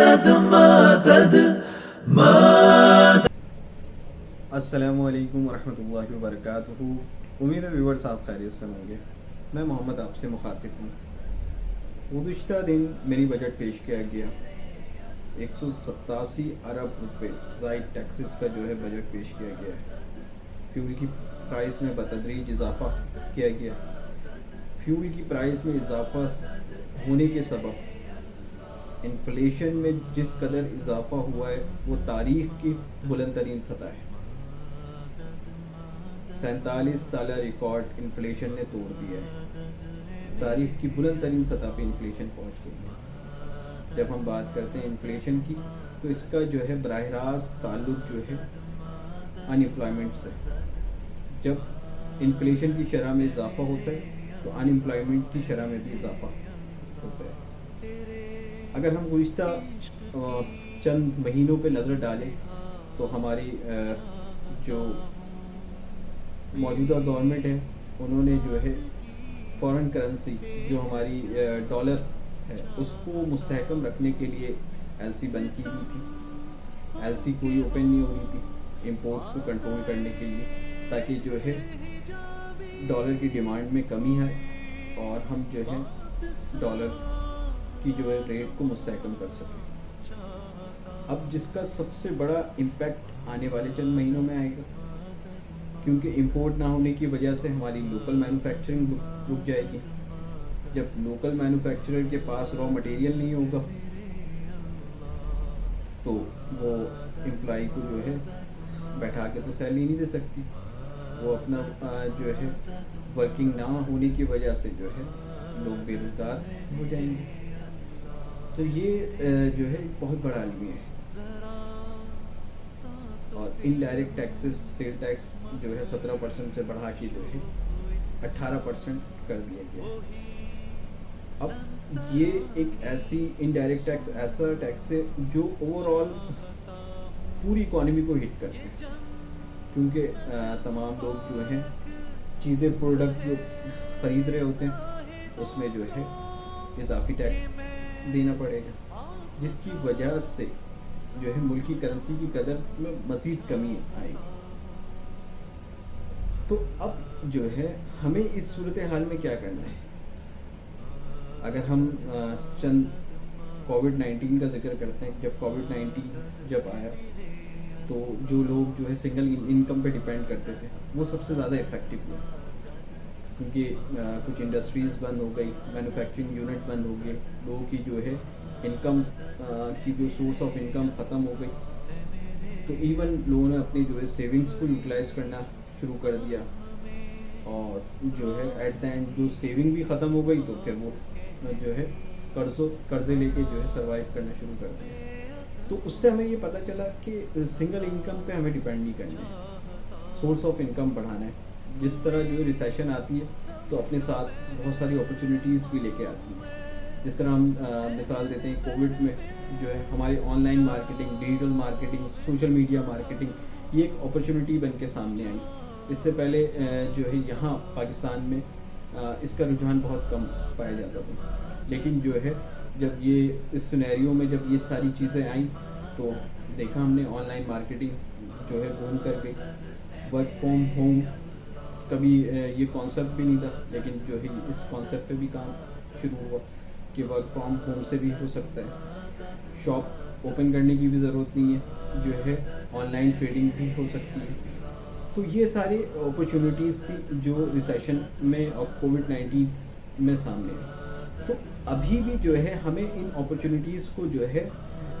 مدد مدد مدد. السلام علیکم ورحمۃ اللہ وبرکاتہ. امید ہے ویورز آپ خیریت سے ہوں گے. میں محمد آپ سے مخاطب ہوں. گزشتہ دن میری بجٹ پیش کیا گیا. 187 ارب روپے زائد ٹیکسز کا جو ہے بجٹ پیش کیا گیا ہے. فیول کی پرائس میں بتدریج اضافہ کیا گیا. فیول کی پرائس میں اضافہ ہونے کے سبب انفلیشن میں جس قدر اضافہ ہوا ہے وہ تاریخ کی بلند ترین سطح ہے. 47 سالہ ریکارڈ انفلیشن نے توڑ دیا ہے. تاریخ کی بلند ترین سطح پہ انفلیشن پہنچ گئی ہے. جب ہم بات کرتے ہیں انفلیشن کی تو اس کا جو ہے براہ راست تعلق جو ہے ان امپلائمنٹ سے. جب انفلیشن کی شرح میں اضافہ ہوتا ہے تو ان امپلائمنٹ کی شرح میں بھی اضافہ ہوتا ہے. اگر ہم گزشتہ چند مہینوں پہ نظر ڈالیں تو ہماری جو موجودہ گورنمنٹ ہے انہوں نے جو ہے فارن کرنسی جو ہماری ڈالر ہے اس کو مستحکم رکھنے کے لیے ایل سی بند کی ہوئی تھی. ایل سی کوئی اوپن نہیں ہو رہی تھی امپورٹ کو کنٹرول کرنے کے لیے تاکہ جو ہے ڈالر کی ڈیمانڈ میں کمی ہے اور ہم جو ہے ڈالر کی جو ہے ریٹ کو مستحکم کر سکیں. اب جس کا سب سے بڑا امپیکٹ آنے والے چند مہینوں میں آئے گا کیونکہ امپورٹ نہ ہونے کی وجہ سے ہماری لوکل مینوفیکچرنگ رک جائے گی. جب لوکل مینوفیکچرر کے پاس را مٹیریل نہیں ہوگا تو وہ امپلائی کو جو ہے بیٹھا کے تو سیلری نہیں دے سکتی. وہ اپنا جو ہے ورکنگ نہ ہونے کی وجہ سے جو ہے لوگ بے روزگار ہو جائیں گے. تو یہ جو ہے بہت بڑا المیہ ہے. اور انڈائریکٹ ٹیکسز سیل ٹیکس جو ہے 17% سے بڑھا کے جو ہے 18% کر دیا گیا. اب یہ ایک ایسی انڈائریکٹ ٹیکس ایسا ٹیکس ہے جو اوور آل پوری اکانومی کو ہٹ کرتے ہیں کیونکہ تمام لوگ جو ہیں چیزیں پروڈکٹ جو خرید رہے ہوتے ہیں اس میں جو ہے اضافی ٹیکس دینا پڑے گا جس کی وجہ سے جو ہے ملکی کرنسی کی قدر میں مزید کمی آئے گی. تو اب جو ہے ہمیں اس صورتحال میں کیا کرنا ہے. اگر ہم چند کووڈ-19 کا ذکر کرتے ہیں. جب کووڈ-19 جب آیا تو جو لوگ جو ہے سنگل انکم پہ ڈیپینڈ کرتے تھے وہ سب سے زیادہ افیکٹو ہوئے کیونکہ کچھ انڈسٹریز بند ہو گئی, مینوفیکچرنگ یونٹ بند ہو گئے, لوگوں کی جو ہے انکم کی جو سورس آف انکم ختم ہو گئی. تو ایون لوگوں نے اپنی جو ہے سیونگس کو یوٹیلائز کرنا شروع کر دیا اور جو ہے ایٹ دا اینڈ جو سیونگ بھی ختم ہو گئی تو پھر وہ جو ہے قرضے لے کے جو ہے سروائیو کرنا شروع کر دیا. تو اس سے ہمیں یہ پتہ چلا کہ سنگل انکم پہ ہمیں ڈیپینڈ نہیں کرنا ہے, سورس آف انکم بڑھانا ہے. جس طرح جو ہے ریسیشن آتی ہے تو اپنے ساتھ بہت ساری اپرچونیٹیز بھی لے کے آتی ہیں. جس طرح ہم مثال دیتے ہیں کووڈ میں جو ہے ہماری on line marketing, digital marketing, social media marketing یہ ایک اپرچونیٹی بن کے سامنے آئی. اس سے پہلے جو ہے یہاں پاکستان میں اس کا رجحان بہت کم پایا جاتا تھا, لیکن جو ہے جب یہ اس سینیریو میں جب یہ ساری چیزیں آئیں تو دیکھا ہم نے آن لائن مارکیٹنگ جو ہے بوم کر گئی. ورک فرام ہوم کبھی یہ کانسیپٹ بھی نہیں تھا لیکن جو ہے اس کانسیپٹ پہ بھی کام شروع ہوا کہ ورک فرام ہوم سے بھی ہو سکتا ہے. شاپ اوپن کرنے کی بھی ضرورت نہیں ہے, جو ہے آن لائن ٹریڈنگ بھی ہو سکتی ہے. تو یہ ساری اپرچونیٹیز تھی جو ریسیشن میں اور کووڈ-19 میں سامنے آئی. تو ابھی بھی جو ہے ہمیں ان اپرچونیٹیز کو جو ہے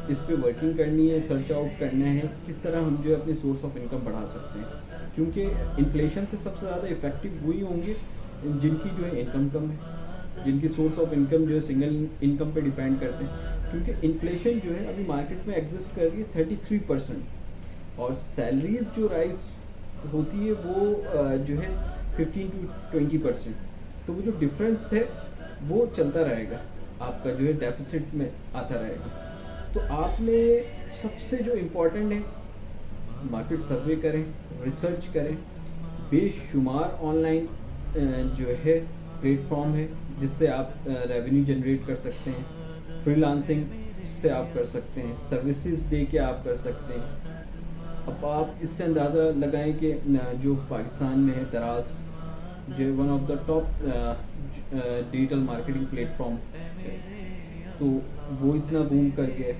اس پہ ورکنگ کرنی ہے, سرچ آؤٹ کرنا ہے کس طرح ہم جو ہے اپنی سورس آف انکم بڑھا سکتے ہیں. کیونکہ انفلیشن سے سب سے زیادہ افیکٹو وہی ہوں گے جن کی جو ہے انکم کم ہے, جن کی سورس آف انکم جو ہے سنگل انکم پہ ڈیپینڈ کرتے ہیں. کیونکہ انفلیشن جو ہے ابھی مارکیٹ میں ایگزسٹ کر رہی ہے 33% اور سیلریز جو رائز ہوتی ہے وہ جو ہے 15-20%. تو وہ جو ڈفرینس ہے وہ چلتا رہے گا, آپ کا جو ہے ڈیفیسٹ میں آتا رہے گا. تو آپ نے سب سے جو امپورٹنٹ ہے مارکیٹ سروے کریں, ریسرچ کریں. بے شمار آن لائن جو ہے پلیٹ فارم ہے جس سے آپ ریونیو جنریٹ کر سکتے ہیں. فری لانسنگ سے آپ کر سکتے ہیں، سروسز دے کے آپ کر سکتے ہیں. اب آپ اس سے اندازہ لگائیں کہ جو پاکستان میں ہے دراز، جو one of the top digital marketing plate form ہے، تو وہ اتنا بوم کر گیا.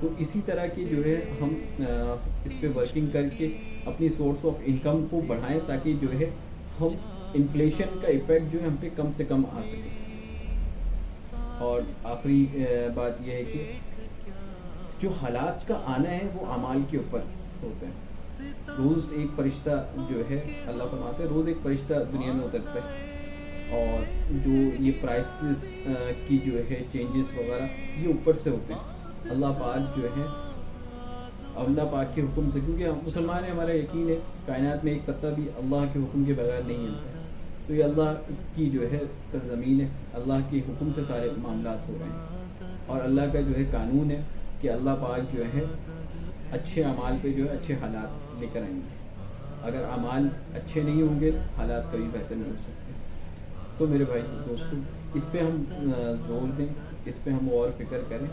تو اسی طرح کی جو ہے ہم اس پہ ورکنگ کر کے اپنی سورس آف انکم کو بڑھائیں، تاکہ جو ہے ہم انفلیشن کا ایفیکٹ جو ہے ہم پہ کم سے کم آ سکے. اور آخری بات یہ ہے کہ جو حالات کا آنا ہے وہ اعمال کے اوپر ہوتا ہے. روز ایک فرشتہ جو ہے، اللہ فرماتے ہیں روز ایک فرشتہ دنیا میں اترتا ہے، اور جو یہ پرائسز کی جو ہے چینجز وغیرہ یہ اوپر سے ہوتے ہیں. اللہ پاک جو ہے، اللہ پاک کے حکم سے، کیونکہ ہم مسلمان ہیں، ہمارا یقین ہے کائنات میں ایک پتہ بھی اللہ کے حکم کے بغیر نہیں ہلتا. تو یہ اللہ کی جو ہے سرزمین ہے، اللہ کے حکم سے سارے معاملات ہو رہے ہیں، اور اللہ کا جو ہے قانون ہے کہ اللہ پاک جو ہے اچھے اعمال پہ جو ہے اچھے حالات لے کر آئیں گے. اگر اعمال اچھے نہیں ہوں گے حالات کبھی بہتر نہیں ہو سکتے. تو میرے بھائی دوستو، اس پہ ہم زور دیں، اس پہ ہم اور فکر کریں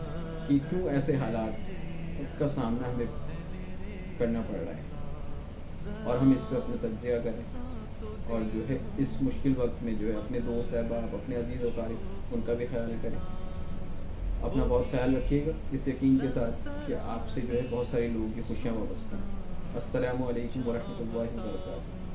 کہ کیوں ایسے حالات کا سامنا ہمیں کرنا پڑ رہا ہے، اور ہم اس پہ اپنا تجزیہ کریں، اور جو ہے اس مشکل وقت میں جو ہے اپنے دوست احباب، اپنے عزیز و قریب، ان کا بھی خیال کریں. اپنا بہت خیال رکھیے گا، اس یقین کے ساتھ کہ آپ سے جو ہے بہت سارے لوگوں کی خوشیاں وابستہ ہیں. السلام علیکم ورحمۃ اللہ وبرکاتہ.